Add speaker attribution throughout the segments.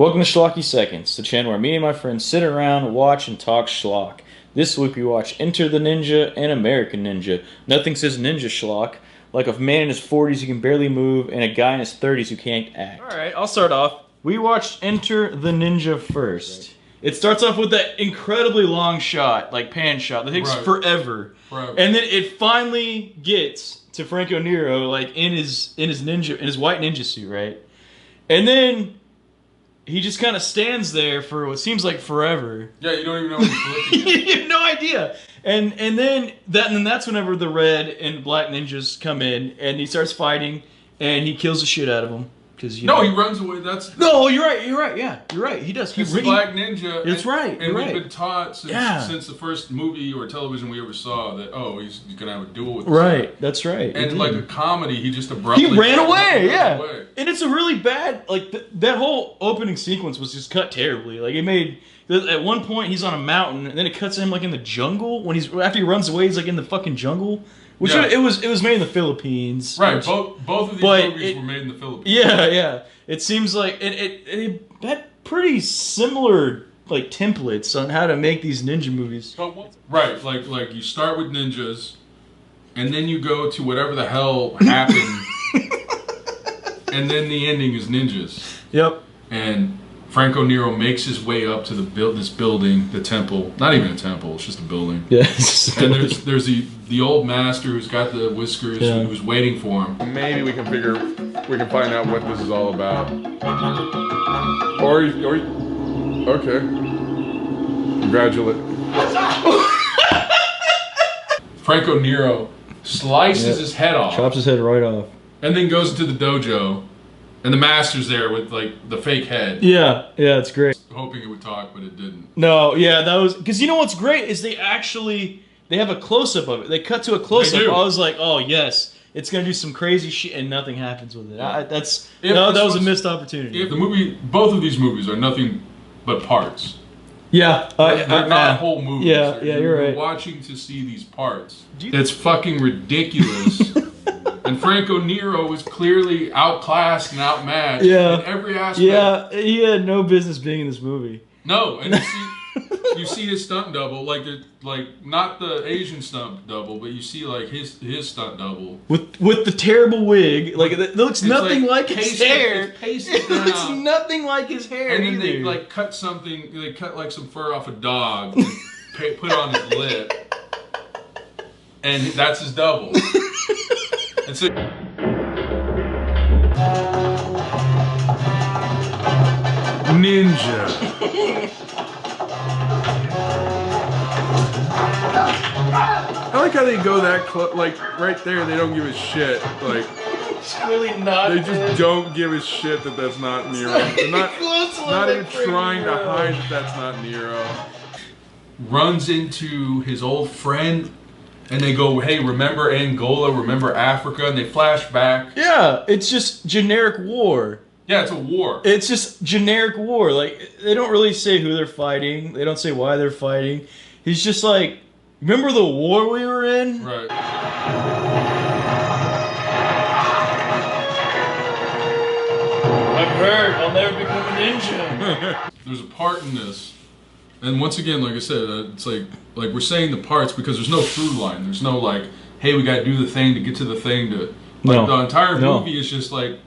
Speaker 1: Welcome to Schlocky Seconds, the channel where me and my friends sit around, watch, and talk schlock. This week we watch Enter the Ninja and American Ninja. Nothing says ninja schlock like a man in his 40s who can barely move and a guy in his 30s who can't act. Alright, I'll start off. We watched Enter the Ninja first. It starts off with that incredibly long shot, like pan shot, that takes forever. And then it finally gets to Franco Nero, like in his white ninja suit, right? And then he just kind of stands there for what seems like forever.
Speaker 2: Yeah, you don't even know what he's looking at.
Speaker 1: You have no idea. And then that's whenever the red and black ninjas come in, and he starts fighting, and he kills the shit out of them.
Speaker 2: He runs away.
Speaker 1: No, you're right. Yeah, you're right. He does.
Speaker 2: He's a black ninja.
Speaker 1: It's right.
Speaker 2: And we've been taught since the first movie or television we ever saw that he's gonna have a duel with.
Speaker 1: Right. That's right.
Speaker 2: And like a comedy, he just abruptly
Speaker 1: ran away. Yeah. And it's a really bad that whole opening sequence was just cut terribly. Like it made. At one point he's on a mountain, and then it cuts to him like in the jungle. After he runs away, he's like in the fucking jungle. Which it was made in the Philippines.
Speaker 2: Right, both of these movies were made in the Philippines.
Speaker 1: Yeah. It seems like it had pretty similar like templates on how to make these ninja movies.
Speaker 2: Right, like you start with ninjas, and then you go to whatever the hell happened, and then the ending is ninjas.
Speaker 1: Yep.
Speaker 2: And Franco Nero makes his way up to this building, the temple. Not even a temple; it's just a building.
Speaker 1: Yeah.
Speaker 2: And there's the old master who's got the whiskers who's waiting for him. Maybe we can find out what this is all about. Or okay. Congratulate. Franco Nero slices his head off.
Speaker 1: Chops his head right off.
Speaker 2: And then goes into the dojo. And the master's there with like the fake head.
Speaker 1: Yeah, it's great.
Speaker 2: Hoping it would talk, but it didn't.
Speaker 1: No, yeah, that was because you know what's great is they have a close up of it. They cut to a close up. I was like, oh yes, it's gonna do some crazy shit, and nothing happens with it.
Speaker 2: Yeah.
Speaker 1: That was a missed opportunity.
Speaker 2: Both of these movies are nothing but parts.
Speaker 1: Yeah,
Speaker 2: they're not whole movies.
Speaker 1: Yeah, you're right.
Speaker 2: You're watching to see these parts. It's fucking ridiculous. And Franco Nero was clearly outclassed and outmatched in every aspect.
Speaker 1: Yeah, he had no business being in this movie.
Speaker 2: No, and you see his stunt double, like not the Asian stunt double, but you see like his stunt double
Speaker 1: with the terrible wig. Like it looks nothing like his hair.
Speaker 2: It
Speaker 1: looks nothing like his hair.
Speaker 2: And then they like cut something. They cut like some fur off a dog and put it on his lip, and that's his double. And so Ninja. I like how they go that close, like right there. They don't give a shit. Like
Speaker 1: it's really not.
Speaker 2: They just don't give a shit that that's not Nero. They're not even trying to hide that that's not Nero. Runs into his old friend. And they go, hey, remember Angola, remember Africa? And they flash back.
Speaker 1: Yeah, it's just generic war.
Speaker 2: Yeah, it's a war.
Speaker 1: It's just generic war. Like, they don't really say who they're fighting. They don't say why they're fighting. He's just like, remember the war we were in?
Speaker 2: Right.
Speaker 1: I've heard I'll never become a ninja.
Speaker 2: There's a part in this. And once again, like I said, it's like we're saying the parts because there's no through line. There's no like, hey, we gotta do the thing to get to the thing to. Like the entire movie is just like,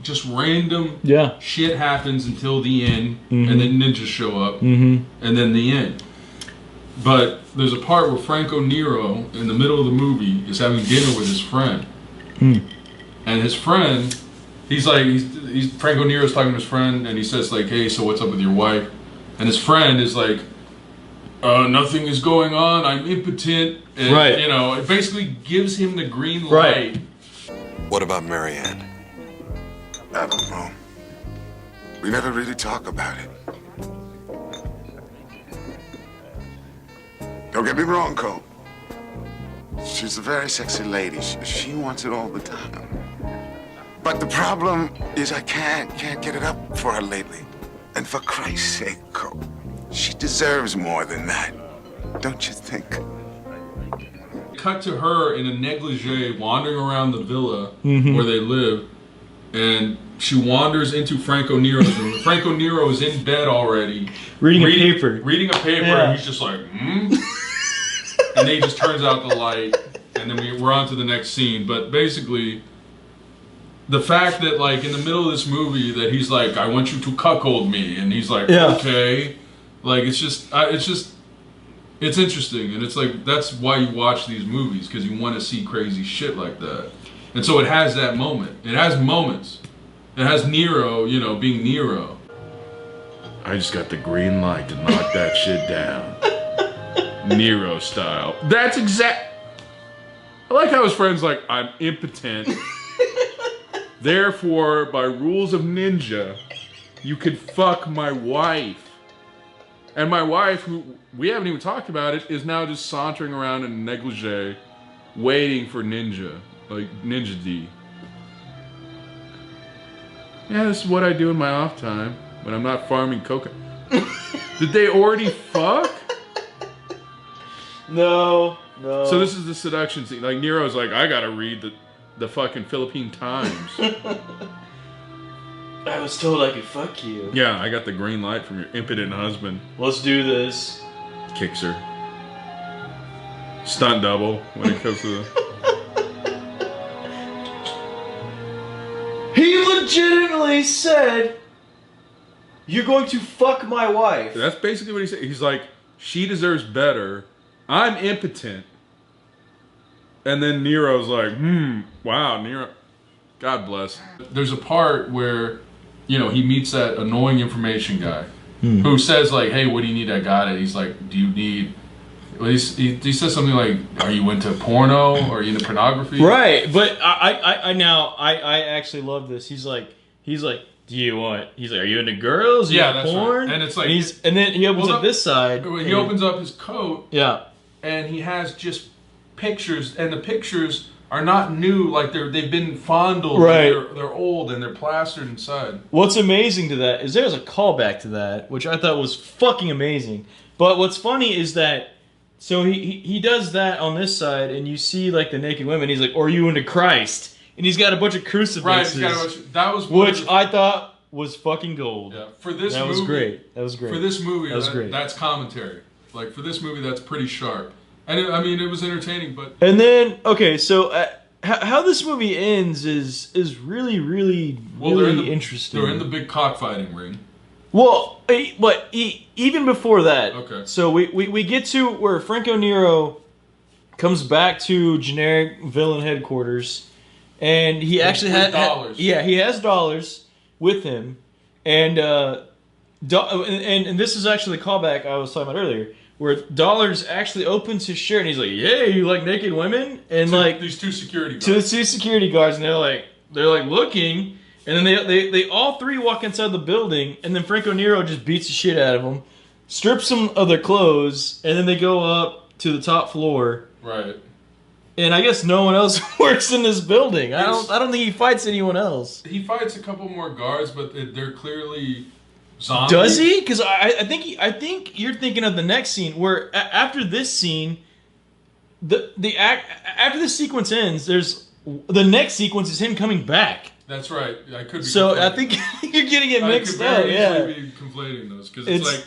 Speaker 2: just random shit happens until the end, and then ninjas show up, and then the end. But there's a part where Franco Nero, in the middle of the movie, is having dinner with his friend, and his friend, he's Franco Nero's talking to his friend, and he says like, hey, so what's up with your wife? And his friend is like, nothing is going on, I'm impotent. And, you know, it basically gives him the green light.
Speaker 3: What about Marianne?
Speaker 4: I don't know. We never really talk about it. Don't get me wrong, Cole. She's a very sexy lady. She wants it all the time. But the problem is I can't get it up for her lately. And for Christ's sake, Cole, she deserves more than that. Don't you think?
Speaker 2: Cut to her in a negligee wandering around the villa where they live, and she wanders into Franco Nero's room. Franco Nero is in bed already,
Speaker 1: reading a paper,
Speaker 2: and he's just like, and then he just turns out the light, and then we're on to the next scene. But basically, the fact that like in the middle of this movie that he's like, I want you to cuckold me, and he's like, okay, like it's interesting, and it's like that's why you watch these movies, because you want to see crazy shit like that. And so it has that moment. It has moments. It has Nero, you know, being Nero. I just got the green light to knock that shit down. Nero style. That's exact. I like how his friend's like, I'm impotent. Therefore, by rules of ninja, you could fuck my wife. And my wife, who we haven't even talked about it, is now just sauntering around in a negligee, waiting for Ninja. Like Ninja D. Yeah, this is what I do in my off time when I'm not farming coca. Did they already fuck?
Speaker 1: No.
Speaker 2: So this is the seduction scene. Like Nero's like, I gotta read the fucking Philippine Times.
Speaker 1: I was told I could fuck you.
Speaker 2: Yeah, I got the green light from your impotent husband.
Speaker 1: Let's do this.
Speaker 2: Kicks her. Stunt double when it comes to the...
Speaker 1: He legitimately said, you're going to fuck my wife.
Speaker 2: That's basically what he said. He's like, she deserves better. I'm impotent. And then Nero's like, wow, Nero. God bless. There's a part where, you know, he meets that annoying information guy who says like, hey, what do you need? I got it. He's like, do you need... Well, he says something like, "Are you into porno? Or are you into pornography?"
Speaker 1: Right, but I actually love this. He's like, do you want? He's like, are you into girls? You
Speaker 2: that's
Speaker 1: porn?
Speaker 2: right. And it's like,
Speaker 1: and then he opens up this side.
Speaker 2: He opens up his coat.
Speaker 1: Yeah,
Speaker 2: and he has just pictures, and the pictures are not new. Like they've been fondled.
Speaker 1: Right,
Speaker 2: they're old and they're plastered inside.
Speaker 1: What's amazing to that is there's a callback to that, which I thought was fucking amazing. But what's funny is that. So he does that on this side, and you see like the naked women. He's like, "Or are you into Christ?" And he's got a bunch of crucifixes.
Speaker 2: Right, that was
Speaker 1: which I thought was fucking gold.
Speaker 2: Yeah, for this
Speaker 1: that
Speaker 2: movie,
Speaker 1: was great. That was great.
Speaker 2: For this movie,
Speaker 1: that was great.
Speaker 2: That's commentary. Like for this movie, that's pretty sharp. And it was entertaining, but.
Speaker 1: And then so how this movie ends is really interesting.
Speaker 2: They're in the big cockfighting ring.
Speaker 1: Well, but even before that,
Speaker 2: okay.
Speaker 1: So we get to where Franco Nero comes back to generic villain headquarters, and he actually
Speaker 2: dollars.
Speaker 1: He has dollars with him, and this is actually the callback I was talking about earlier, where Dollars actually opens his shirt and he's like, "Yeah, you like naked women?" And
Speaker 2: these two security guards.
Speaker 1: To the two security guards, and they're like looking. And then they all three walk inside the building, and then Franco Nero just beats the shit out of them, strips them of their clothes, and then they go up to the top floor.
Speaker 2: Right.
Speaker 1: And I guess no one else works in this building. I don't think he fights anyone else.
Speaker 2: He fights a couple more guards, but they're clearly zombies.
Speaker 1: Does he? Because I think you're thinking of the next scene where after this scene, after this sequence ends, there's the next sequence is him coming back.
Speaker 2: That's right. I could be.
Speaker 1: So I think you're getting it mixed up.
Speaker 2: I could be conflating those because it's like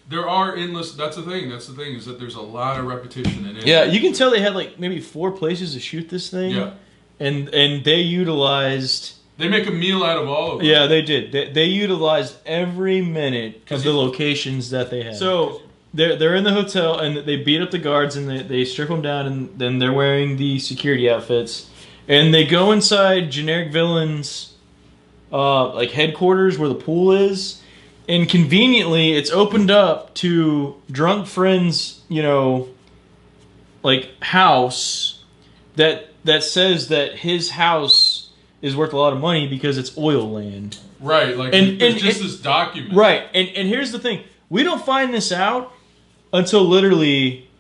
Speaker 2: there are endless. That's the thing. That's the thing is that there's a lot of repetition in it.
Speaker 1: Yeah, you can tell they had like maybe 4 places to shoot this thing.
Speaker 2: Yeah,
Speaker 1: and they utilized.
Speaker 2: They make a meal out of all of them.
Speaker 1: Yeah, they did. They utilized every minute of the locations that they had. So they're in the hotel and they beat up the guards and they strip them down and then they're wearing the security outfits. And they go inside generic villains, like headquarters where the pool is, and conveniently it's opened up to drunk friends, like house that says that his house is worth a lot of money because it's oil land.
Speaker 2: Right, like it's just this document.
Speaker 1: Right, and here's the thing: we don't find this out until literally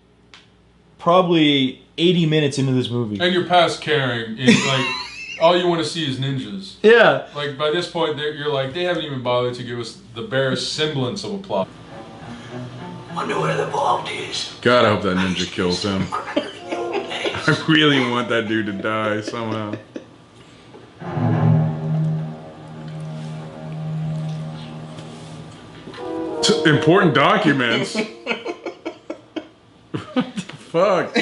Speaker 1: probably 80 minutes into this movie.
Speaker 2: And you're past caring. It's like, all you want to see is ninjas.
Speaker 1: Yeah.
Speaker 2: Like, by this point, you're like, they haven't even bothered to give us the barest semblance of a plot.
Speaker 5: Wonder where the vault is.
Speaker 2: God, I hope that ninja kills him. I really want that dude to die somehow. Important documents. What the fuck?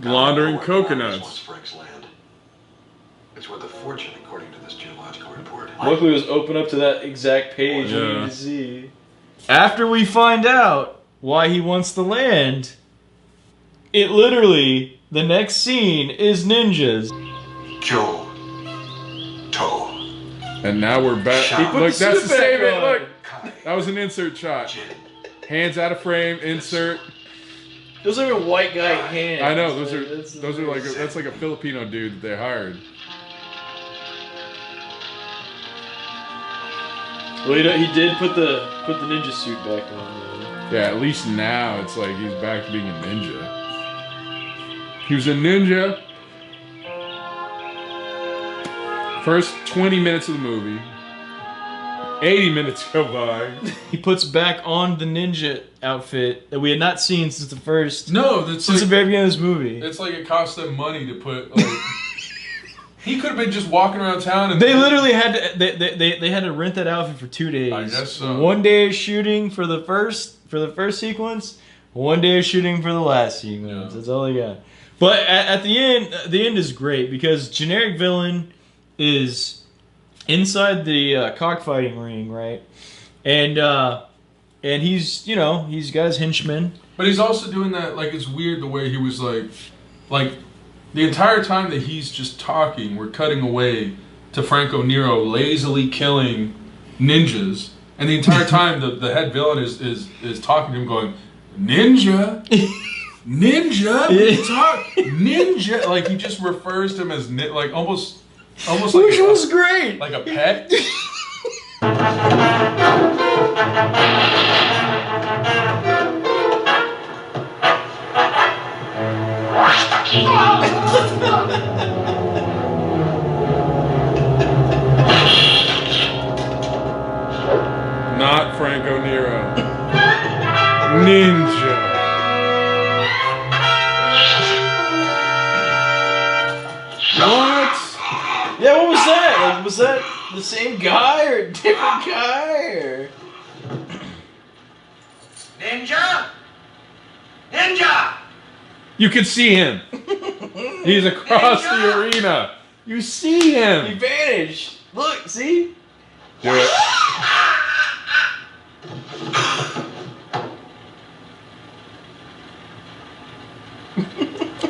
Speaker 2: Laundering coconuts.
Speaker 3: Frank's land. It's worth a fortune, according to this geological report.
Speaker 1: Luckily, it was open up to that exact page we
Speaker 2: Yeah.
Speaker 1: need to see. After we find out why he wants the land, it literally, the next scene is ninjas.
Speaker 3: Joe. Toe.
Speaker 2: And now we're back.
Speaker 3: He put
Speaker 2: Look,
Speaker 1: the
Speaker 2: that's
Speaker 1: suit
Speaker 2: the same.
Speaker 1: back on.
Speaker 2: Look, that was an insert shot. Hands out of frame, insert.
Speaker 1: Those are white guy hands.
Speaker 2: I know those are like that's like a Filipino dude that they hired.
Speaker 1: Well, he did put the ninja suit back on. Though.
Speaker 2: Yeah, at least now it's like he's back to being a ninja. He was a ninja. First 20 minutes of the movie. 80 minutes go by.
Speaker 1: He puts back on the ninja outfit that we had not seen since the first.
Speaker 2: No, that's
Speaker 1: since
Speaker 2: like,
Speaker 1: the very beginning of this movie.
Speaker 2: it's like it cost them money to put. Like, he could have been just walking around town and
Speaker 1: They literally had to. They had to rent that outfit for 2 days.
Speaker 2: I guess so.
Speaker 1: 1 day of shooting for the first sequence. 1 day of shooting for the last sequence.
Speaker 2: Yeah.
Speaker 1: That's all they got. But at the end is great because generic villain is inside the cockfighting ring, right? And he's he's got his henchmen.
Speaker 2: But he's also doing that, like, it's weird the way he was like the entire time that he's just talking, we're cutting away to Franco Nero lazily killing ninjas, and the entire time the head villain is talking to him, going, "Ninja, ninja, ninja." Like he just refers to him as like almost like
Speaker 1: Which was great.
Speaker 2: like a pet. Not Franco Nero. Ninja. What?
Speaker 1: Yeah, what was that? Like, was that the same guy or a different guy? Or...
Speaker 5: Ninja? Ninja!
Speaker 2: You can see him. He's across the arena. You see
Speaker 1: He
Speaker 2: him.
Speaker 1: vanished. Look, see?
Speaker 2: Do it.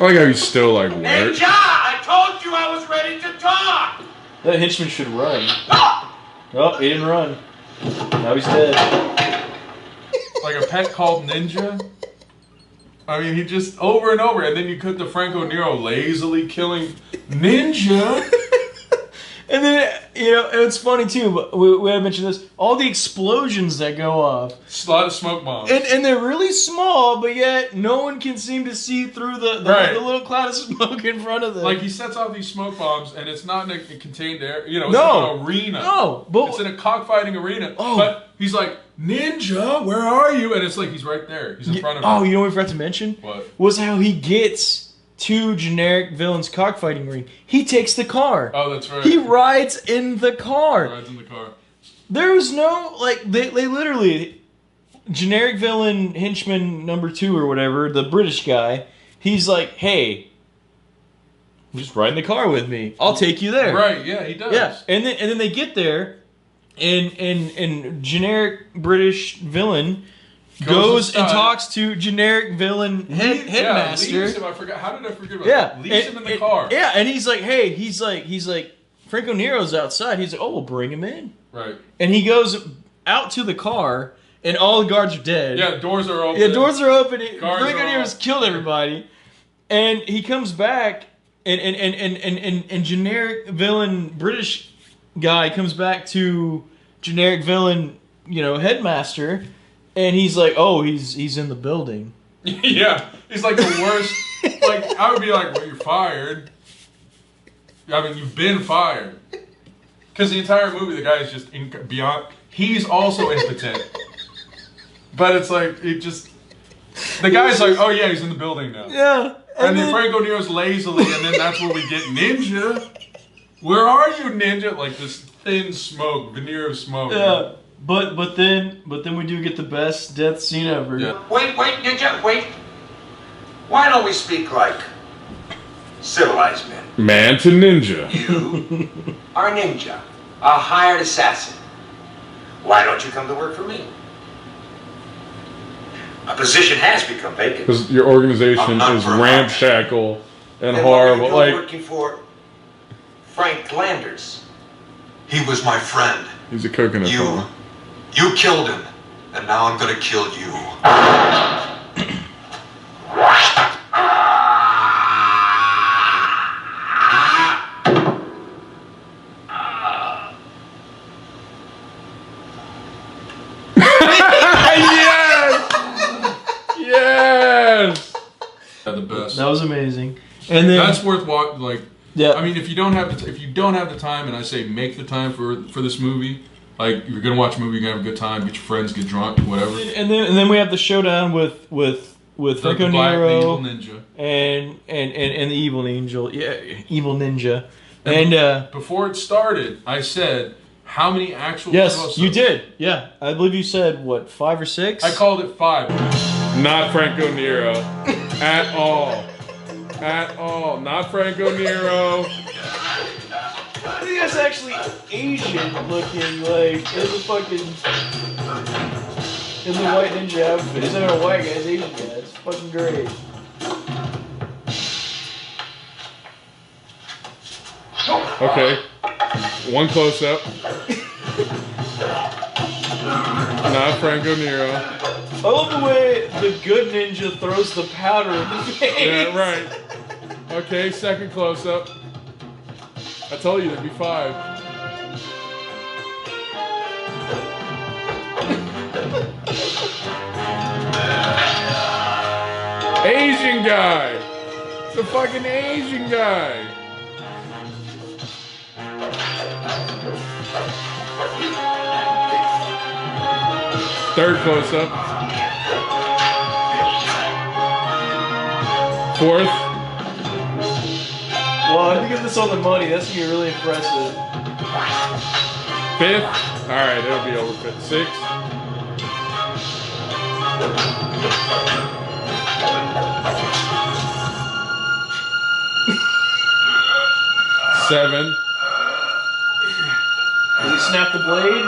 Speaker 2: I like how he's still like work.
Speaker 5: Ninja! I told you I was ready to talk!
Speaker 1: That henchman should run. Oh, he didn't run. Now he's dead.
Speaker 2: Like a pet called Ninja. I mean, he just over and over, and then you cut to Franco Nero lazily killing Ninja.
Speaker 1: And then, and it's funny too, but we had mentioned this, all the explosions that go off.
Speaker 2: A lot of smoke bombs.
Speaker 1: And they're really small, but yet no one can seem to see through the little cloud of smoke in front of them.
Speaker 2: Like, he sets off these smoke bombs, and it's not in a contained area. It's
Speaker 1: No.
Speaker 2: in an arena.
Speaker 1: No, but...
Speaker 2: It's in a cockfighting arena.
Speaker 1: Oh.
Speaker 2: But he's like, Ninja, where are you? And it's like, he's right there. He's in front of
Speaker 1: Oh,
Speaker 2: him.
Speaker 1: you know what we forgot to mention?
Speaker 2: What?
Speaker 1: Was how he gets to generic villain's cockfighting ring. He takes the car.
Speaker 2: Oh, that's right.
Speaker 1: He rides in the car.
Speaker 2: Rides in the car.
Speaker 1: There was no, like, they literally, generic villain henchman number 2 or whatever, the British guy, he's like, hey, just ride in the car with me. I'll take you there.
Speaker 2: Right, yeah, he does.
Speaker 1: Yeah, and then they get there, and generic British villain goes and talks to generic villain headmaster.
Speaker 2: Yeah, leaves him. I forgot. How did I forget about that? Leaves him in the car.
Speaker 1: Yeah, and he's like, hey, he's like, Franco Nero's outside. He's like, oh, we'll bring him in.
Speaker 2: Right.
Speaker 1: And he goes out to the car, and all the guards are dead.
Speaker 2: Yeah, doors are open.
Speaker 1: Yeah, doors are open.
Speaker 2: Guards
Speaker 1: Franco
Speaker 2: are
Speaker 1: Nero's
Speaker 2: off.
Speaker 1: killed everybody. And he comes back, and generic villain British guy comes back to generic villain, headmaster, and he's like, oh, he's in the building.
Speaker 2: Yeah, he's like the worst. Like, I would be like, well, you're fired. I mean, you've been fired. Because the entire movie, the guy is just beyond. He's also impotent. But it's like, the guy's like, oh yeah, he's in the building now.
Speaker 1: Yeah.
Speaker 2: And then Franco Nero's lazily, and then that's where we get Ninja. Where are you, Ninja? Like this thin smoke, veneer of smoke.
Speaker 1: Yeah. But then we do get the best death scene ever.
Speaker 2: Yeah.
Speaker 5: Wait, Ninja, wait. Why don't we speak like civilized men?
Speaker 2: Man to ninja.
Speaker 5: You are Ninja, a hired assassin. Why don't you come to work for me? A position has become vacant.
Speaker 2: Because your organization
Speaker 5: Not
Speaker 2: is
Speaker 5: for a month.
Speaker 2: ramshackle and
Speaker 5: Then what are you
Speaker 2: horrible.
Speaker 5: doing
Speaker 2: Like,
Speaker 5: working for Frank Landers. He was my friend.
Speaker 2: he's a coconut farmer.
Speaker 3: You killed him, and now I'm gonna kill you.
Speaker 2: Yes! Yeah, the best.
Speaker 1: That was amazing. And then
Speaker 2: That's worth watching. Like,
Speaker 1: yeah.
Speaker 2: I mean, if you don't have the time, and I say make the time for this movie, like you're gonna watch a movie, you're gonna have a good time, get your friends, get drunk, whatever.
Speaker 1: And then we have the showdown with Franco
Speaker 2: the
Speaker 1: Nero
Speaker 2: evil ninja.
Speaker 1: and the evil angel, evil ninja.
Speaker 2: And
Speaker 1: And
Speaker 2: before it started, I said, how many actual
Speaker 1: yes,
Speaker 2: close-ups?
Speaker 1: you did. Yeah, I believe you said what, 5 or 6?
Speaker 2: I called it 5. Not Franco Nero. At all. At all. Not Franco Nero.
Speaker 1: I think that's actually Asian looking, like in the fucking in the white ninja outfit. It's not a white guy, it's Asian guy. It's fucking great.
Speaker 2: Okay. One close up. Not Franco Nero.
Speaker 1: I love the way the good ninja throws the powder in the face.
Speaker 2: Yeah, right. Okay, second close up. I told you there'd be 5. Asian guy! It's a fucking Asian guy! Third close up. Fourth.
Speaker 1: Well, if you get this on the money, that's gonna be really impressive.
Speaker 2: 5th. Alright, it'll be over 5th. 6th. 7.
Speaker 1: Does he snap the blade?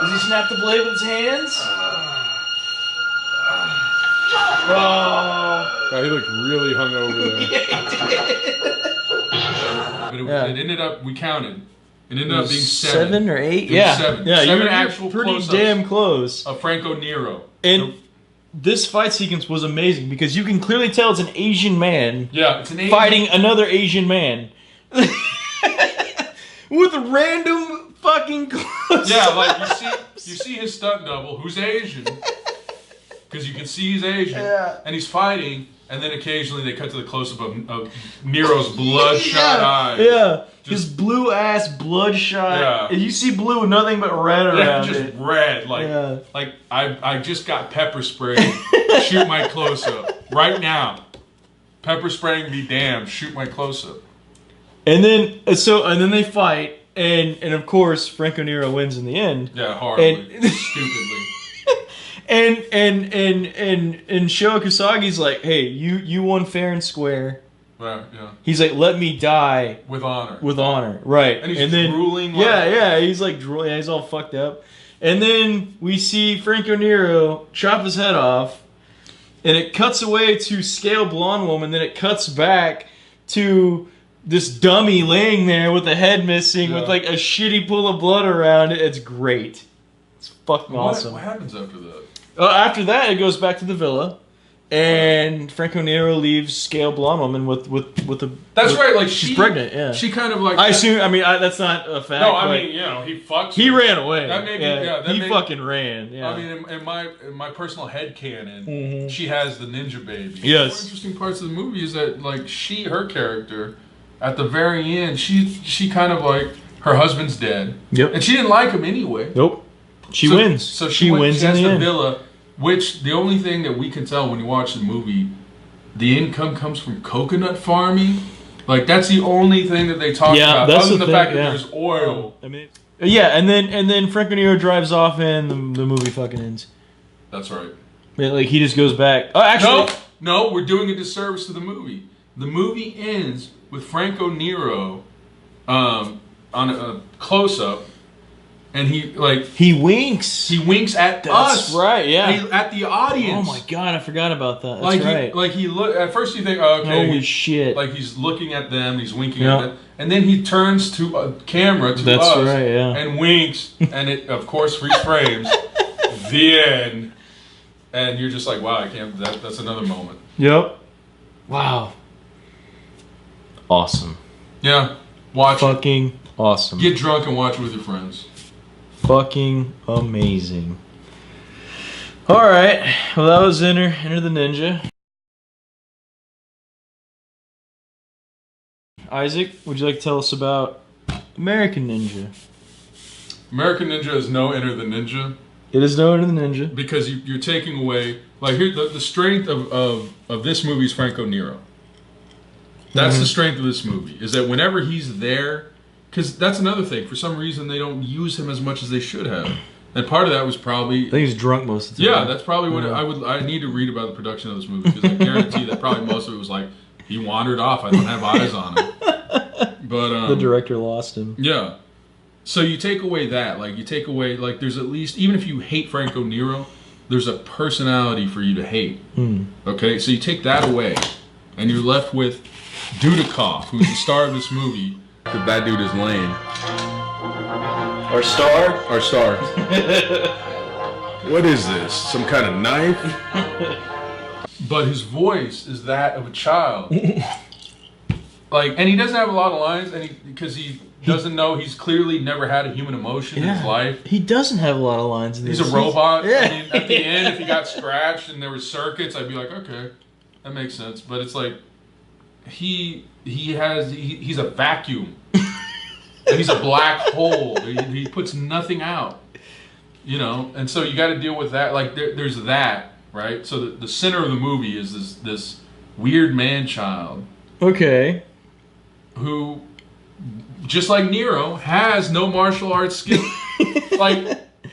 Speaker 1: Does he snap the blade with his hands? Oh.
Speaker 2: Oh, he looked really hungover there. But it ended up, we counted. It ended up being 7.
Speaker 1: 7 or 8?
Speaker 2: It was
Speaker 1: Yeah.
Speaker 2: 7.
Speaker 1: Yeah,
Speaker 2: 7
Speaker 1: you're
Speaker 2: actual
Speaker 1: pretty
Speaker 2: close-ups
Speaker 1: damn close.
Speaker 2: of Franco Nero.
Speaker 1: And this fight sequence was amazing because you can clearly tell it's an Asian man
Speaker 2: Yeah, it's an Asian
Speaker 1: fighting another Asian man. With random fucking close.
Speaker 2: Yeah, like you see his stunt double, who's Asian, because you can see he's Asian,
Speaker 1: Yeah.
Speaker 2: and he's fighting, and then occasionally they cut to the close-up of Nero's bloodshot eyes.
Speaker 1: Yeah, his blue ass bloodshot.
Speaker 2: Yeah.
Speaker 1: And you see blue with nothing but red around
Speaker 2: Just
Speaker 1: it.
Speaker 2: red, like
Speaker 1: Yeah.
Speaker 2: like I just got pepper sprayed. Shoot my close-up right now. Pepper spraying be damned. Shoot my close-up.
Speaker 1: And then they fight, and of course Franco Nero wins in the end.
Speaker 2: Yeah, horribly,
Speaker 1: And-
Speaker 2: stupidly.
Speaker 1: And Sho Kusagi's like, hey, you won fair and square.
Speaker 2: Right, yeah.
Speaker 1: He's like, let me die
Speaker 2: With honor.
Speaker 1: with honor, right?
Speaker 2: And he's
Speaker 1: then
Speaker 2: drooling.
Speaker 1: yeah, he's like drooling. Yeah, he's all fucked up. And then we see Franco Nero chop his head off, and it cuts away to scale blonde woman. Then it cuts back to this dummy laying there with the head missing, with like a shitty pool of blood around it. It's great. It's fucking awesome.
Speaker 2: What happens after that?
Speaker 1: After that, it goes back to the villa, and Franco Nero leaves scale blonde woman with the.
Speaker 2: That's right. Like
Speaker 1: she's pregnant. Yeah.
Speaker 2: She kind of like.
Speaker 1: I assume. I mean, that's not a fact.
Speaker 2: No, I
Speaker 1: but
Speaker 2: mean, you know, he fucks.
Speaker 1: he
Speaker 2: her.
Speaker 1: ran away.
Speaker 2: That may be.
Speaker 1: yeah,
Speaker 2: Yeah, that
Speaker 1: he
Speaker 2: may,
Speaker 1: fucking ran. Yeah.
Speaker 2: I mean, in my personal headcanon, she has the ninja baby.
Speaker 1: Yes.
Speaker 2: One interesting parts of the movie is that like her character, at the very end, she kind of like her husband's dead.
Speaker 1: Yep.
Speaker 2: And she didn't like him anyway.
Speaker 1: Nope. She
Speaker 2: So-
Speaker 1: wins.
Speaker 2: So
Speaker 1: she wins
Speaker 2: She has
Speaker 1: in the
Speaker 2: the
Speaker 1: end.
Speaker 2: villa, which the only thing that we can tell when you watch the movie, the income comes from coconut farming. Like that's the only thing that they talk
Speaker 1: Yeah,
Speaker 2: about.
Speaker 1: that's
Speaker 2: Other than
Speaker 1: the
Speaker 2: the fact
Speaker 1: thing,
Speaker 2: that
Speaker 1: yeah.
Speaker 2: there's oil.
Speaker 1: I mean, Yeah, and then Franco Nero drives off and the movie fucking ends.
Speaker 2: That's right.
Speaker 1: Like he just goes back. Oh, actually,
Speaker 2: no, we're doing a disservice to the movie. The movie ends with Franco Nero on a close up, and he
Speaker 1: winks.
Speaker 2: He winks at us.
Speaker 1: That's right. Yeah.
Speaker 2: At the audience.
Speaker 1: Oh my god, I forgot about that. That's right.
Speaker 2: He look at first you think, oh, okay,
Speaker 1: holy shit.
Speaker 2: Like he's looking at them, he's winking at them, and then he turns to a camera to us,
Speaker 1: right, yeah.
Speaker 2: and winks, and it of course freeze frames. The end. And you're just like, wow, I can't. That's another moment.
Speaker 1: Yep. Wow. Awesome.
Speaker 2: Yeah. Watch
Speaker 1: fucking
Speaker 2: it.
Speaker 1: Awesome.
Speaker 2: Get drunk and watch it with your friends.
Speaker 1: Fucking amazing. All right. Well, that was Enter the Ninja. Isaac, would you like to tell us about American Ninja?
Speaker 2: American Ninja is no Enter the Ninja.
Speaker 1: It is no Enter the Ninja.
Speaker 2: Because you're taking away, like, here, the strength of this movie is Franco Nero. That's the strength of this movie, is that whenever he's there, because that's another thing, for some reason they don't use him as much as they should have. And part of that was probably...
Speaker 1: I think he's drunk most of the time.
Speaker 2: Yeah, that's probably what I need to read about the production of this movie, because I guarantee that probably most of it was like, he wandered off, I don't have eyes on him. But
Speaker 1: the director lost him.
Speaker 2: Yeah. So you take away that, there's at least, even if you hate Franco Nero, there's a personality for you to hate. Okay, so you take that away, and you're left with Dudikoff, who's the star of this movie. That dude is lame.
Speaker 1: Our star?
Speaker 2: Our star. What is this? Some kind of knife? But his voice is that of a child. And he doesn't have a lot of lines, because he doesn't know, he's clearly never had a human emotion in his life.
Speaker 1: He doesn't have a lot of lines in this.
Speaker 2: He's a robot.
Speaker 1: Yeah.
Speaker 2: I mean, at the end, if he got scratched and there were circuits, I'd be like, okay, that makes sense. But it's like, he's a vacuum. And he's a black hole. He puts nothing out. And so you got to deal with that. Like, there's that, right? So the center of the movie is this weird man-child.
Speaker 1: Okay.
Speaker 2: Who, just like Nero, has no martial arts skill.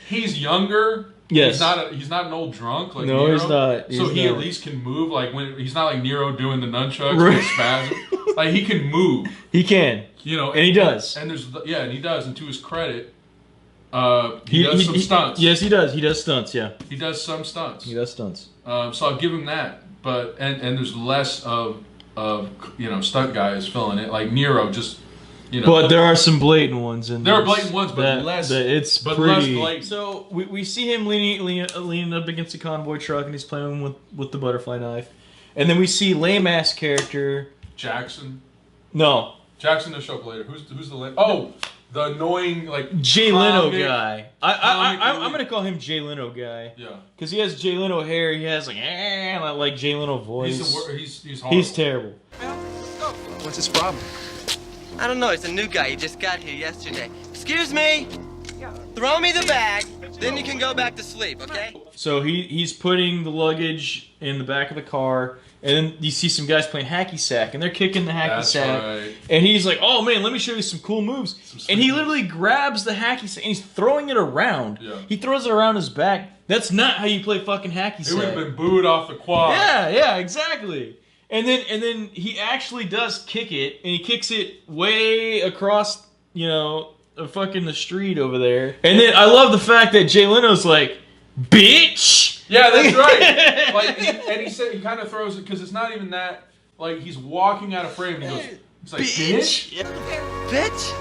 Speaker 2: He's younger.
Speaker 1: Yes.
Speaker 2: He's not an old drunk like
Speaker 1: no,
Speaker 2: Nero.
Speaker 1: He's not.
Speaker 2: So he at least can move. When he's not like Nero doing the nunchucks with spasm. He can move.
Speaker 1: He can. And he does.
Speaker 2: And he does. And to his credit, he does some stunts.
Speaker 1: Yes, he does. He does stunts. Yeah.
Speaker 2: He does some stunts.
Speaker 1: He does stunts.
Speaker 2: So I'll give him that. But and there's less of stunt guys filling it. Like Nero just.
Speaker 1: But there are some blatant ones in
Speaker 2: there. There are blatant ones, but less.
Speaker 1: It's pretty.
Speaker 2: Less blatant.
Speaker 1: So we see him leaning up against a convoy truck, and he's playing with the butterfly knife, and then we see lame ass character
Speaker 2: Jackson.
Speaker 1: No,
Speaker 2: Jackson will show up later. Who's the lame? Oh, the annoying
Speaker 1: Jay Leno guy. I'm gonna call him Jay Leno guy.
Speaker 2: Yeah.
Speaker 1: Because he has Jay Leno hair. He has like Jay Leno voice.
Speaker 2: He's horrible.
Speaker 1: He's terrible.
Speaker 3: What's his problem?
Speaker 6: I don't know, he's a new guy. He just got here yesterday. Excuse me! Throw me the bag, then you can go back to sleep, okay?
Speaker 1: So he's putting the luggage in the back of the car, and then you see some guys playing hacky sack, and they're kicking the hacky sack.
Speaker 2: Right.
Speaker 1: And he's like, oh man, let me show you some cool moves. And he literally grabs the hacky sack, and he's throwing it around.
Speaker 2: Yeah.
Speaker 1: He throws it around his back. That's not how you play fucking hacky sack.
Speaker 2: It would have been booed off the quad.
Speaker 1: Yeah, exactly. And then he actually does kick it, and he kicks it way across, the street over there. And then I love the fact that Jay Leno's like, bitch!
Speaker 2: Yeah, that's right. He kind of throws it, because it's not even that, he's walking out of frame, and he goes, he's like, bitch?
Speaker 6: Bitch?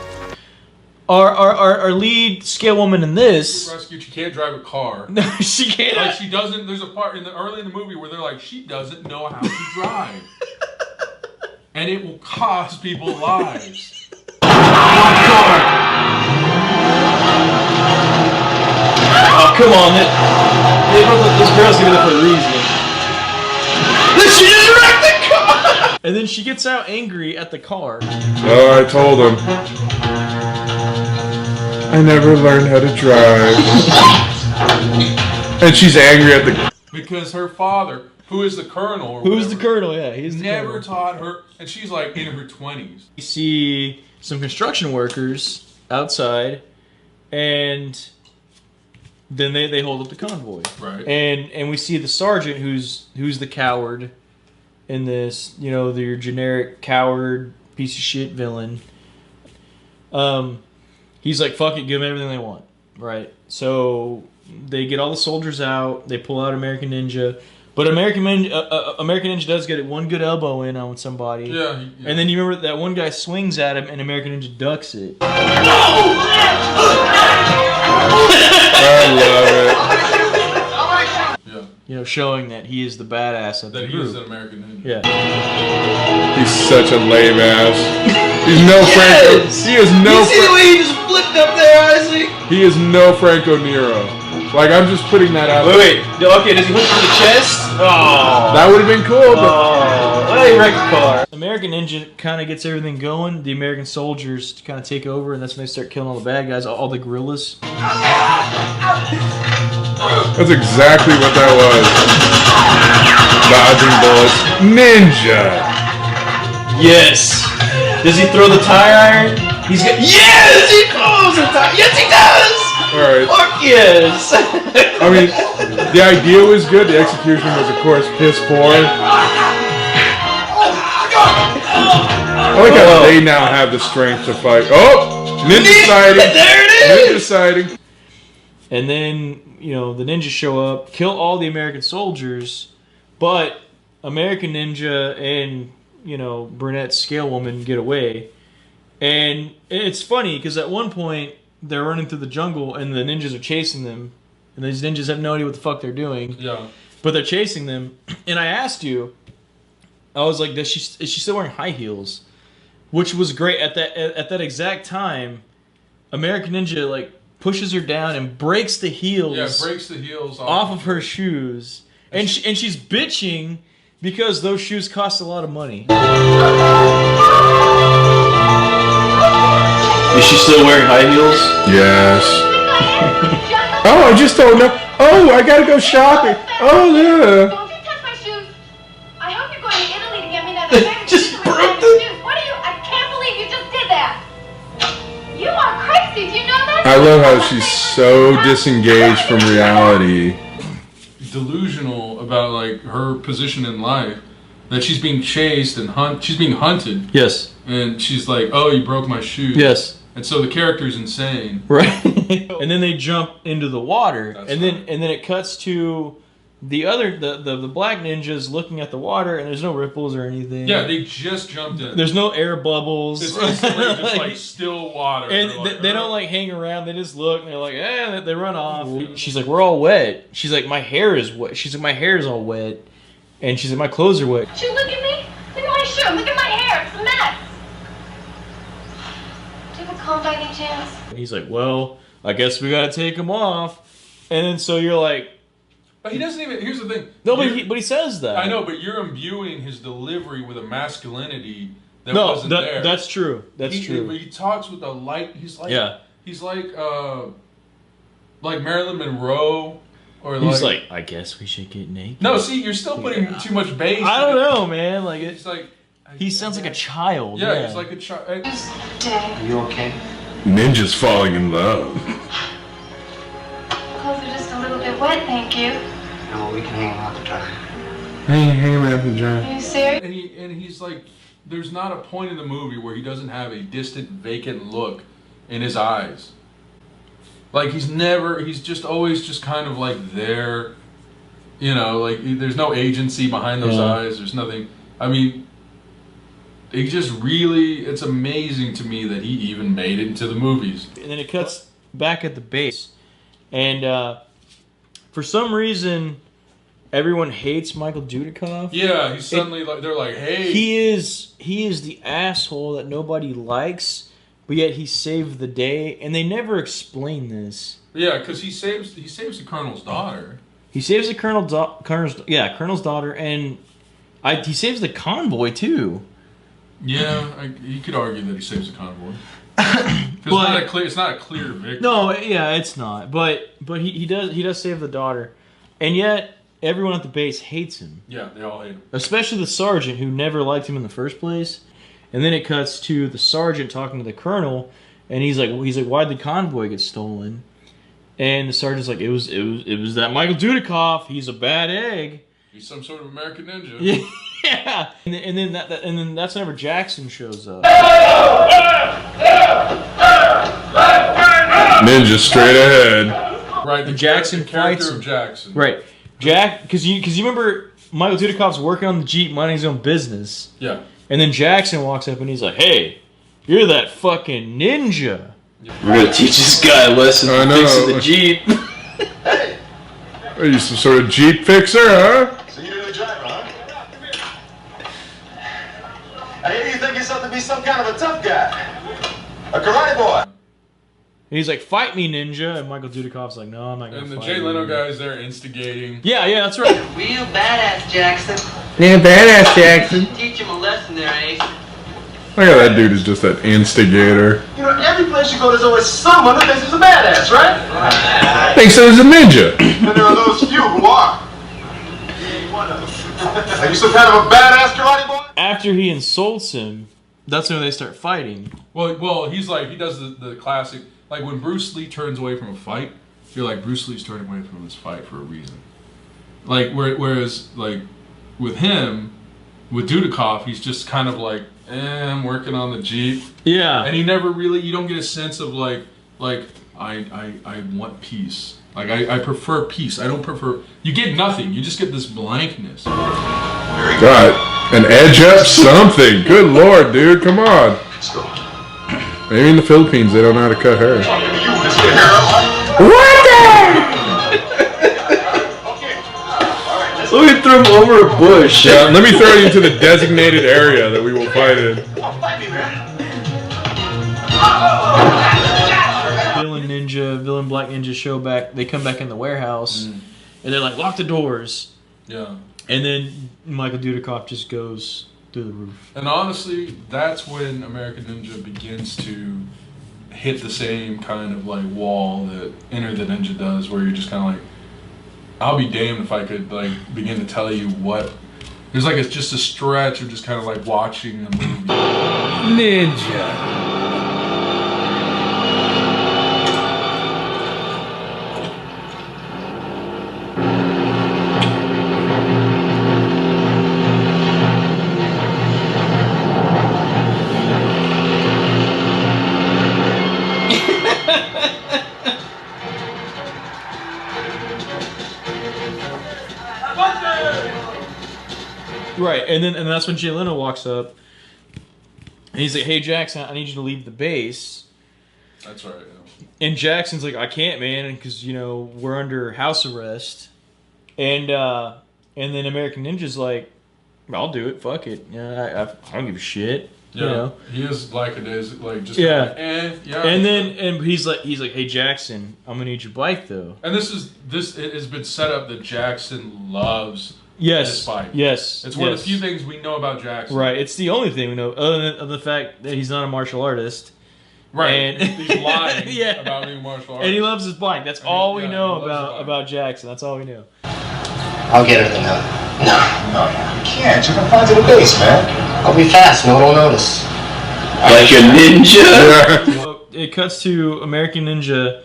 Speaker 1: Our lead scale woman in this...
Speaker 2: Rescue, she can't drive a car.
Speaker 1: No, she can't.
Speaker 2: She doesn't... There's a part early in the movie where they're like, she doesn't know how to drive. And it will cost people lives.
Speaker 1: Oh, come on. This girl's gonna be there for a reason. Then she just wrecked the car! And then she gets out angry at the car.
Speaker 7: Oh, I told him. I never learned how to drive. And she's angry at the...
Speaker 2: Because her father, who is the colonel
Speaker 1: Who's the colonel, yeah. He's the
Speaker 2: never
Speaker 1: colonel.
Speaker 2: taught her, and she's in her 20s.
Speaker 1: You see some construction workers outside, and then they hold up the convoy.
Speaker 2: Right.
Speaker 1: And we see the sergeant who's the coward in this, you know, your generic coward piece of shit villain. He's like, fuck it, give them everything they want. Right. So they get all the soldiers out, they pull out American Ninja. But American Ninja does get one good elbow in on somebody.
Speaker 2: Yeah.
Speaker 1: And then you remember that one guy swings at him and American Ninja ducks it.
Speaker 7: I love it.
Speaker 2: Yeah.
Speaker 1: You know, showing that he is the badass of the
Speaker 2: That he
Speaker 1: group.
Speaker 2: is an American Ninja.
Speaker 1: Yeah.
Speaker 7: He's such a lame ass. He's no Franco. He is no.
Speaker 1: You see the way he just flipped up there, Isaac?
Speaker 7: He is no Franco Nero. Like, I'm just putting that out.
Speaker 1: Wait. Okay, does he hook for the chest? Oh.
Speaker 7: That would have been cool, but
Speaker 1: Well, he wrecked the car. American Ninja kind of gets everything going. The American soldiers kind of take over, and that's when they start killing all the bad guys, all the guerrillas.
Speaker 7: that's exactly what that was. Dodging bullets. Ninja!
Speaker 1: Yes. Does he throw the tire iron? He's got. Yes, he throws the tire. Yes, he does.
Speaker 7: Alright.
Speaker 1: Fuck yes.
Speaker 7: I mean, the idea was good. The execution was, of course, piss poor. I like how they now have the strength to fight. Oh! Ninja sighting!
Speaker 1: There it is!
Speaker 7: Ninja sighting.
Speaker 1: And then, you know, the ninjas show up, kill all the American soldiers, but American Ninja and, you know, brunette scale woman get away. And it's funny, because at one point, they're running through the jungle and the ninjas are chasing them. And these ninjas have no idea what the fuck they're doing.
Speaker 2: Yeah.
Speaker 1: But they're chasing them. And I asked you, I was like, is she still wearing high heels? Which was great. At that exact time, American Ninja, like, pushes her down and breaks the heels.
Speaker 2: Yeah, breaks the heels
Speaker 1: off of her shoes. And she's bitching because those shoes cost a lot of money. Is she still wearing high heels?
Speaker 7: Yes. Oh, I just don't know. Oh, I gotta go shopping. Oh, yeah.
Speaker 8: Don't you touch my shoes. I hope you're going to Italy to get me that very
Speaker 1: Just
Speaker 8: particular
Speaker 1: broke
Speaker 8: kind of shoes. What are you? I can't believe you just did that. You are crazy. Do you know that?
Speaker 7: I love how she's so disengaged from reality.
Speaker 2: Delusional about, like, her position in life. That she's being chased and she's being hunted.
Speaker 1: Yes.
Speaker 2: And she's like, oh, you broke my shoes.
Speaker 1: Yes.
Speaker 2: And so the character's insane.
Speaker 1: Right. And then they jump into the water.
Speaker 2: That's
Speaker 1: and then it cuts to the other the black ninjas looking at the water, and there's no ripples or anything.
Speaker 2: Yeah, they just jumped in.
Speaker 1: There's no air bubbles.
Speaker 2: It's instantly just like still water.
Speaker 1: And
Speaker 2: like,
Speaker 1: they don't like hang around. They just look and they're like, they run off. She's like, we're all wet. She's like, my hair is wet. She's like, my hair is all wet. And she's like, my clothes are wet.
Speaker 8: Shoe, look at me. Look at my shoe. Look at my hair. It's a mess. Do you have a comb by any chance?
Speaker 1: And he's like, well, I guess we gotta take him off. And then so you're like,
Speaker 2: But he doesn't even. Here's the thing.
Speaker 1: no, but he says that.
Speaker 2: I know, but you're imbuing his delivery with a masculinity that
Speaker 1: No,
Speaker 2: wasn't there.
Speaker 1: that's true. That's true.
Speaker 2: But he talks with a light. He's like.
Speaker 1: Yeah.
Speaker 2: He's like Marilyn Monroe, or
Speaker 1: He's like, I guess we should get naked.
Speaker 2: No, see, you're still putting too much bass.
Speaker 1: I don't know, man. Like
Speaker 2: He's like.
Speaker 1: he sounds like a child.
Speaker 2: Yeah, he's like a child.
Speaker 8: Dad,
Speaker 3: You okay?
Speaker 7: Ninja's falling in love.
Speaker 8: clothes are just a little bit wet, thank you.
Speaker 3: No, we can hang out to dry.
Speaker 7: Hang him out the dry.
Speaker 8: Are you serious?
Speaker 2: And he's like, there's not a point in the movie where he doesn't have a distant, vacant look in his eyes. Like he's just always just kind of like there, you know, like there's no agency behind those eyes. There's nothing. I mean, he just really, it's amazing to me that he even made it into the movies.
Speaker 1: And then it cuts back at the base, and for some reason, everyone hates Michael Dudikoff.
Speaker 2: Yeah, he's suddenly like, they're like, hey,
Speaker 1: He is the asshole that nobody likes, but yet he saved the day, and they never explain this.
Speaker 2: yeah, because he saves the colonel's daughter.
Speaker 1: He saves the colonel's daughter, and he saves the convoy too.
Speaker 2: Yeah, you could argue that he saves the convoy. It's not a clear victory.
Speaker 1: No, yeah, it's not. But he does save the daughter, and yet everyone at the base hates him.
Speaker 2: Yeah, they all hate him.
Speaker 1: Especially the sergeant, who never liked him in the first place. And then it cuts to the sergeant talking to the colonel, And he's like, why'd the convoy get stolen? And the sergeant's like, it was that Michael Dudikoff. He's a bad egg.
Speaker 2: He's some sort of American ninja.
Speaker 1: Yeah. And then that's whenever Jackson shows up.
Speaker 7: Ninja straight ahead.
Speaker 2: Right. The
Speaker 1: Jackson
Speaker 2: character
Speaker 1: fights
Speaker 2: of Jackson.
Speaker 1: Right. Because you remember Michael Dudikoff's working on the Jeep, minding his own business.
Speaker 2: Yeah.
Speaker 1: And then Jackson walks up and he's like, hey, you're that fucking ninja.
Speaker 9: We're gonna teach this guy a lesson for fixing the Jeep.
Speaker 7: Hey! Are you some sort of Jeep fixer, huh?
Speaker 3: So you're the driver, huh? I hear you think yourself to be some kind of a tough guy. A karate boy.
Speaker 1: And he's like, fight me, ninja. And Michael Dudikoff's like, no, I'm not gonna fight you.
Speaker 2: And the Jay Leno guy is there instigating.
Speaker 1: Yeah, that's right.
Speaker 6: Real badass, Jackson.
Speaker 7: Yeah, badass Jackson.
Speaker 6: Teach him a lesson there, Ace.
Speaker 7: Look at that dude is just that instigator.
Speaker 3: You know, every place you go, there's always someone that thinks he's a badass, right?
Speaker 7: Thinks he's a ninja.
Speaker 3: And there are those few who are. Are you some kind of a badass karate boy?
Speaker 1: After he insults him, that's when they start fighting.
Speaker 2: Well, he's like, he does the classic, like when Bruce Lee turns away from a fight, you're like, Bruce Lee's turning away from this fight for a reason. Like, whereas, like, with him, with Dudikoff, he's just kind of like, I'm working on the Jeep.
Speaker 1: Yeah.
Speaker 2: And he never really, you don't get a sense of like I want peace. Like, I prefer peace. I don't prefer, you get nothing. You just get this blankness.
Speaker 7: God, an edge up something. Good Lord, dude, come on. Maybe in the Philippines they don't know how to cut hair. What the?
Speaker 9: Let me throw him over a bush.
Speaker 7: Yeah, let me throw you into the designated area that we will fight in.
Speaker 1: Villain Black Ninja show back. They come back in the warehouse, and they're like, lock the doors.
Speaker 2: Yeah.
Speaker 1: And then Michael Dudikoff just goes through the roof.
Speaker 2: And honestly, that's when American Ninja begins to hit the same kind of like wall that Enter the Ninja does, where you're just kind of like, I'll be damned if I could like begin to tell you what. There's like it's just a stretch of just kind of like watching the movie.
Speaker 7: Ninja.
Speaker 1: Right, and that's when Jay Leno walks up, and he's like, "Hey Jackson, I need you to leave the base."
Speaker 2: That's right. Yeah.
Speaker 1: And Jackson's like, "I can't, man, because we're under house arrest." And then American Ninja's like, "I'll do it. Fuck it. Yeah, I don't give a shit."
Speaker 2: Yeah, he is like it is, like just
Speaker 1: yeah.
Speaker 2: Like, yeah.
Speaker 1: And he's like, "Hey Jackson, I'm gonna need your bike though."
Speaker 2: And it has been set up that Jackson loves.
Speaker 1: Yes.
Speaker 2: This fight.
Speaker 1: Yes.
Speaker 2: It's one of the few things we know about Jackson.
Speaker 1: Right. It's the only thing we know, other than the fact that he's not a martial artist.
Speaker 2: Right.
Speaker 1: And
Speaker 2: he's lying
Speaker 1: yeah.
Speaker 2: about being a martial artist.
Speaker 1: And he loves his bike. That's all we know about Jackson. That's all we know.
Speaker 5: I'll get her the note.
Speaker 3: No, you can't. You can find to the base, man.
Speaker 5: I'll be fast. No one will notice.
Speaker 9: Like a ninja.
Speaker 1: Well, it cuts to American Ninja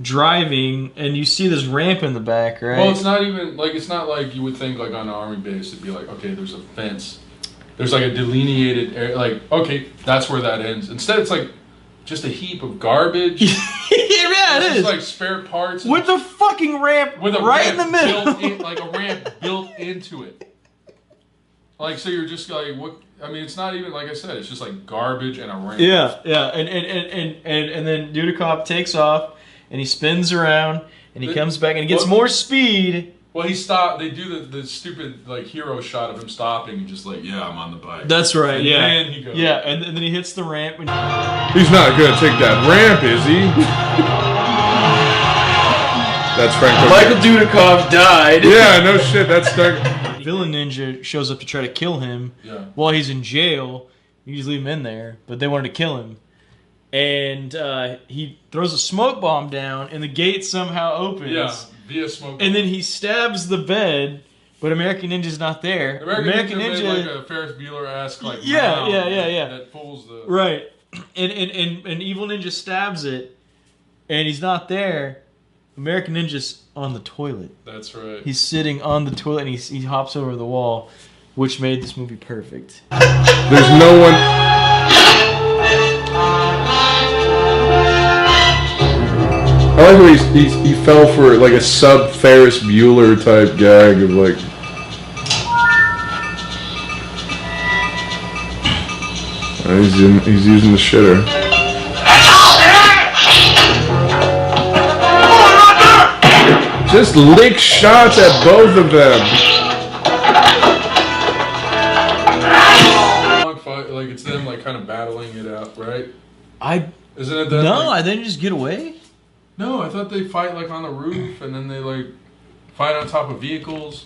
Speaker 1: driving, and you see this ramp in the back, right?
Speaker 2: Well, it's not even like it's not like you would think like on an army base it'd be like, okay, there's a fence, there's like a delineated area, like okay, that's where that ends. Instead, it's like just a heap of garbage.
Speaker 1: Yeah, it is.
Speaker 2: Like spare parts
Speaker 1: with a fucking ramp
Speaker 2: with a
Speaker 1: right
Speaker 2: ramp
Speaker 1: in the middle,
Speaker 2: like a ramp built into it. Like so, you're just like what? I mean, it's not even like I said. It's just like garbage and a ramp.
Speaker 1: Yeah, and then Dudikoff takes off. And he spins around, and he comes back, and he gets more speed.
Speaker 2: Well, he stopped. They do the stupid like hero shot of him stopping and just like, yeah, I'm on the bike.
Speaker 1: That's right.
Speaker 2: And
Speaker 1: yeah.
Speaker 2: then he goes.
Speaker 1: Yeah, and then he hits the ramp. And
Speaker 7: he's not gonna take that ramp, is he? That's Frank.
Speaker 9: Michael Dudikoff died.
Speaker 7: Yeah, no shit. That's stuck.
Speaker 1: Villain Ninja shows up to try to kill him.
Speaker 2: Yeah.
Speaker 1: While he's in jail, you just leave him in there, but they wanted to kill him. And he throws a smoke bomb down, and the gate somehow opens.
Speaker 2: Yeah, via smoke bomb.
Speaker 1: And then he stabs the bed, but American Ninja's not there.
Speaker 2: American Ninja made like a Ferris Bueller-esque like
Speaker 1: yeah.
Speaker 2: that pulls the
Speaker 1: right. and Evil Ninja stabs it, and he's not there. American Ninja's on the toilet.
Speaker 2: That's right.
Speaker 1: He's sitting on the toilet, and he hops over the wall, which made this movie perfect.
Speaker 7: There's no one. I like how he fell for like a sub Ferris Bueller type gag of like. He's using the shitter. Just lick shots at both of them.
Speaker 2: Like it's them like kind of battling it out, right? Isn't it
Speaker 1: No,
Speaker 2: that? Like,
Speaker 1: I didn't just get away.
Speaker 2: no, I thought they fight like on the roof and then they like fight on top of vehicles.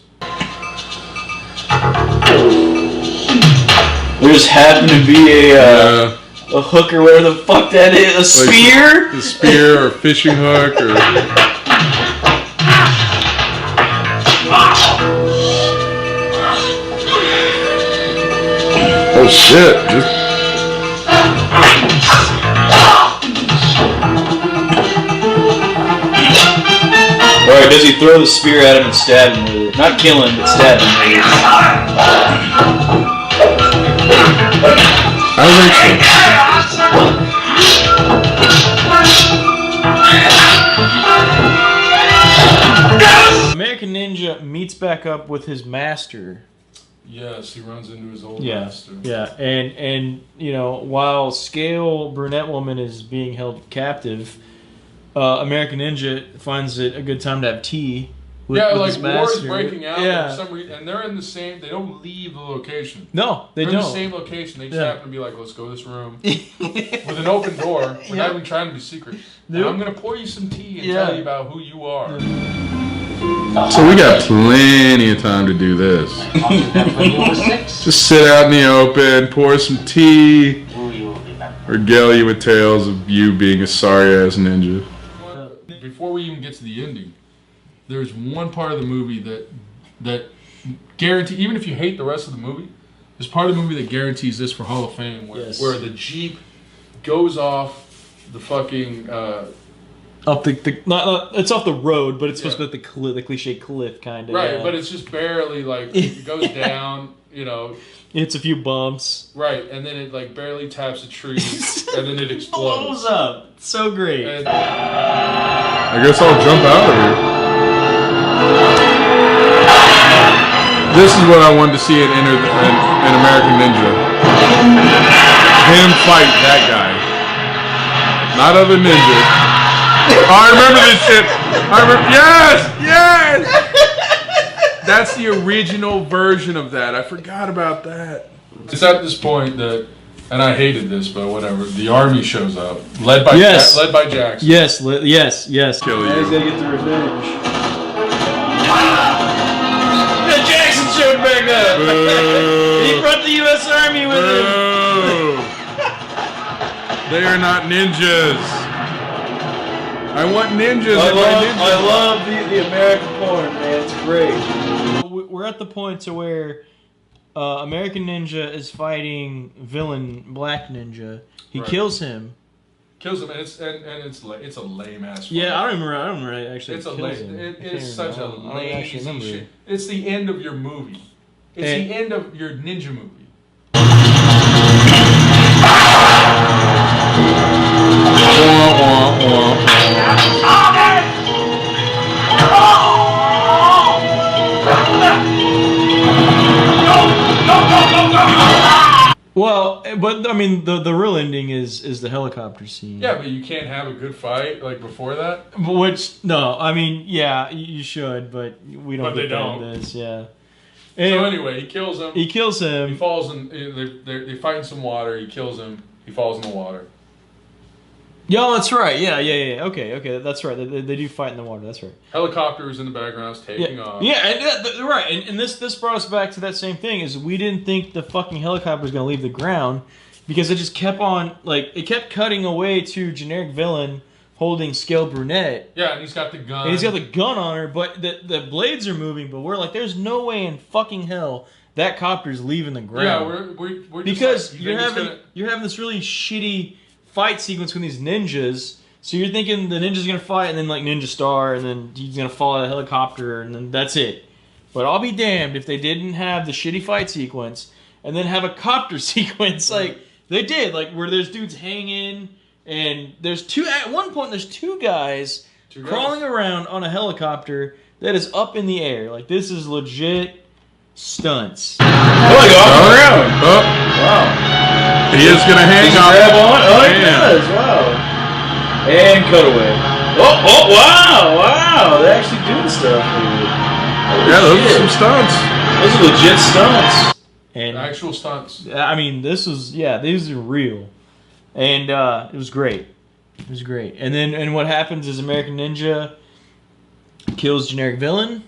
Speaker 9: There just happened to be a hook or whatever the fuck that is, a spear?
Speaker 7: Like a spear or a fishing hook or... Oh shit,
Speaker 9: Alright, does he throw the spear at him and stab him with it? Not kill him, but stab him with it.
Speaker 7: I
Speaker 1: think so. American Ninja meets back up with his master.
Speaker 2: Yes, he runs into his old master.
Speaker 1: Yeah, and you know, while Scale Brunette Woman is being held captive, American Ninja finds it a good time to have tea with his master.
Speaker 2: War is breaking out for some reason, and they're in the same. They don't leave the location.
Speaker 1: No, they're
Speaker 2: in the same location. They just happen to be like, let's go to this room with an open door. We're not even trying to be secret. And I'm gonna pour you some tea and tell you about who you are.
Speaker 7: So we got plenty of time to do this. Just sit out in the open, pour some tea, regale you with tales of you being a sorry-ass ninja.
Speaker 2: Before we even get to the ending, there's one part of the movie that guarantee, even if you hate the rest of the movie, there's part of the movie that guarantees this for Hall of Fame, where the Jeep goes off the fucking...
Speaker 1: Up it's off the road, but it's supposed to be like the cliche cliff kind of.
Speaker 2: Right, but it's just barely like it goes down, you know.
Speaker 1: It's a few bumps.
Speaker 2: Right, and then it like barely taps a tree, and then it explodes.
Speaker 1: Blows up. It's so great.
Speaker 2: And
Speaker 7: I guess I'll jump out of here. This is what I wanted to see in American Ninja. Him fight that guy, not other ninjas. Oh, I remember this shit. Yes. That's the original version of that. I forgot about that.
Speaker 2: It's at this point that, and I hated this, but whatever. The army shows up, led by Jackson.
Speaker 1: Yes.
Speaker 7: Kill you.
Speaker 1: He's gotta get the revenge. Jackson showed back up. He brought the U.S. Army with him.
Speaker 7: They are not ninjas. I want ninjas.
Speaker 1: I love the American porn, man. It's great. We're at the point to where American Ninja is fighting villain Black Ninja. He kills him.
Speaker 2: And it's a lame ass fight.
Speaker 1: Yeah, I don't remember actually.
Speaker 2: It's it is such a lazy shit. It's the end of your movie. It's the end of your ninja movie.
Speaker 1: Well, but I mean, the real ending is the helicopter scene.
Speaker 2: Yeah, but you can't have a good fight like before that.
Speaker 1: I mean, yeah, you should, but we don't. But they don't. This, yeah.
Speaker 2: So anyway, he kills him.
Speaker 1: He
Speaker 2: falls in. They fight in some water. He kills him. He falls in the water.
Speaker 1: Yeah, that's right. Yeah. Okay, that's right. They do fight in the water. That's right.
Speaker 2: Helicopters in the background taking off.
Speaker 1: Yeah, right. And this brought us back to that same thing. Is we didn't think the fucking helicopter was gonna leave the ground because it just kept on it kept cutting away to generic villain holding Scale Brunette.
Speaker 2: Yeah, and he's got the gun.
Speaker 1: And he's got the gun on her, but the blades are moving. But we're like, there's no way in fucking hell that copter's leaving the ground.
Speaker 2: Yeah, we're
Speaker 1: because
Speaker 2: like,
Speaker 1: you're having this really shitty fight sequence with these ninjas. So you're thinking the ninja's gonna fight, and then like Ninja Star, and then he's gonna fall out of the helicopter, and then that's it. But I'll be damned if they didn't have the shitty fight sequence and then have a copter sequence like they did, like where there's dudes hanging. And at one point there's two guys crawling around on a helicopter that is up in the air. Like this is legit stunts.
Speaker 9: Oh, like off the ground.
Speaker 7: Oh.
Speaker 9: Wow.
Speaker 7: He is gonna hang on.
Speaker 9: Grab on. Oh, he does. Wow. And cutaway. Oh, wow. They're actually doing stuff.
Speaker 7: Yeah, those are some stunts.
Speaker 9: Those are legit stunts.
Speaker 1: And
Speaker 2: actual stunts.
Speaker 1: I mean, these are real. And it was great. It was great. And what happens is American Ninja kills generic villain.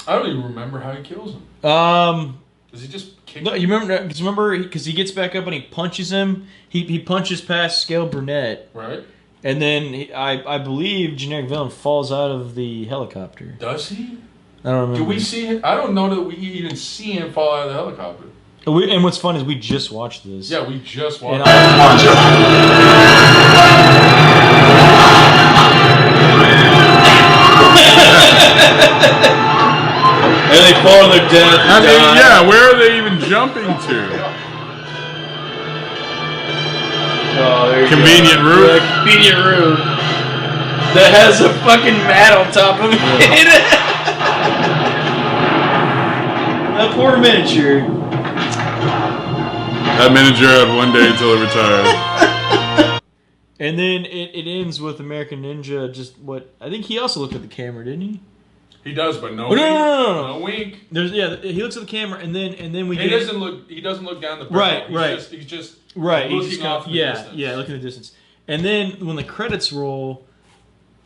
Speaker 2: I don't even remember how he kills him. Does he just kick him?
Speaker 1: You remember because he gets back up and he punches him. He punches past Scale Brunette.
Speaker 2: Right.
Speaker 1: And then I believe generic villain falls out of the helicopter.
Speaker 2: Does he?
Speaker 1: I don't remember.
Speaker 2: Do we see him? I don't know that we even see him fall out of the helicopter.
Speaker 1: And what's fun is we just watched this.
Speaker 2: Yeah, we just watched
Speaker 1: And
Speaker 2: it.
Speaker 9: And they fall to their death.
Speaker 7: I mean, yeah, where are they even jumping to?
Speaker 9: Oh, there you
Speaker 7: Convenient
Speaker 9: go.
Speaker 7: roof.
Speaker 9: Yeah, convenient roof. That has a fucking mat on top of it. That poor miniature.
Speaker 7: That miniature had one day until it retired.
Speaker 1: And then it ends with American Ninja I think he also looked at the camera, didn't he?
Speaker 2: He does, but no
Speaker 1: Oh,
Speaker 2: wink.
Speaker 1: no.
Speaker 2: No wink.
Speaker 1: He looks at the camera and then we
Speaker 2: He doesn't look down the barrel. He's just looking off in the distance.
Speaker 1: Yeah, looking at the distance. And then when the credits roll,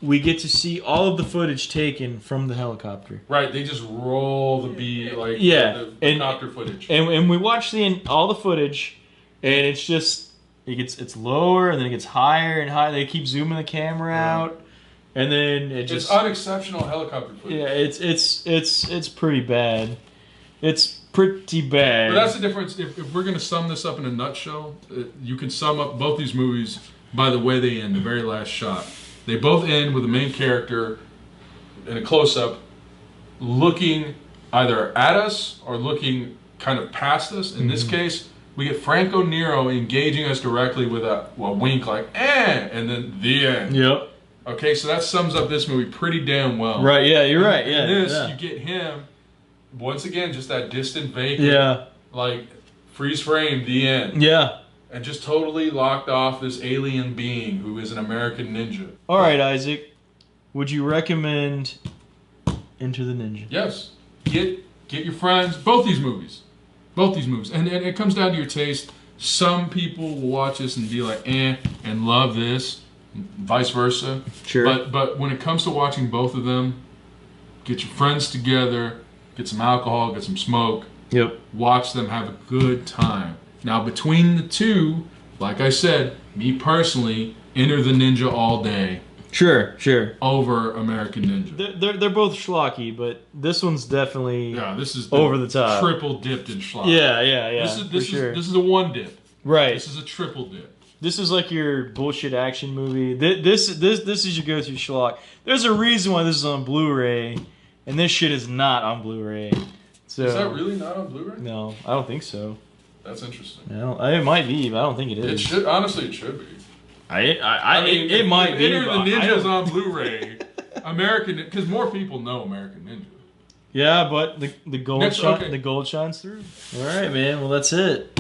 Speaker 1: we get to see all of the footage taken from the helicopter.
Speaker 2: Right, they just roll the the copter footage.
Speaker 1: And we watch all the footage, and it's just it's lower, and then it gets higher and higher. They keep zooming the camera out, and then
Speaker 2: it's unexceptional helicopter footage.
Speaker 1: Yeah, it's pretty bad. It's pretty bad.
Speaker 2: But that's the difference. If we're gonna sum this up in a nutshell, you can sum up both these movies by the way they end. The very last shot. They both end with the main character in a close-up looking either at us or looking kind of past us. In this case, we get Franco Nero engaging us directly with a wink like, and then the end.
Speaker 1: Yep.
Speaker 2: Okay, so that sums up this movie pretty damn well.
Speaker 1: Right, yeah, you're right. Yeah.
Speaker 2: In this, you get him, once again, just that distant vacant, like, freeze frame, the end.
Speaker 1: Yeah.
Speaker 2: And just totally locked off this alien being who is an American ninja.
Speaker 1: All right, Isaac. Would you recommend Enter the Ninja?
Speaker 2: Yes. Get your friends. Both these movies. And it comes down to your taste. Some people will watch this and be like, and love this. Vice versa.
Speaker 1: Sure.
Speaker 2: But when it comes to watching both of them, get your friends together, get some alcohol, get some smoke.
Speaker 1: Yep.
Speaker 2: Watch them have a good time. Now, between the two, like I said, me personally, Enter the Ninja all day.
Speaker 1: Sure.
Speaker 2: Over American Ninja.
Speaker 1: They're both schlocky, but this one's definitely
Speaker 2: this is
Speaker 1: over the top.
Speaker 2: Triple dipped in schlock.
Speaker 1: Yeah.
Speaker 2: This is a one dip.
Speaker 1: Right.
Speaker 2: This is a triple dip.
Speaker 1: This is like your bullshit action movie. This is your go-to schlock. There's a reason why this is on Blu-ray, and this shit is not on Blu-ray. So
Speaker 2: is that really not on Blu-ray?
Speaker 1: No, I don't think so.
Speaker 2: That's interesting.
Speaker 1: It might be, but I don't think it is.
Speaker 2: It should. Honestly, it should be.
Speaker 1: It might be.
Speaker 2: Enter the Ninja's on Blu-ray. American, because more people know American Ninja.
Speaker 1: Yeah, but the gold shines through. All right, man. Well, that's it.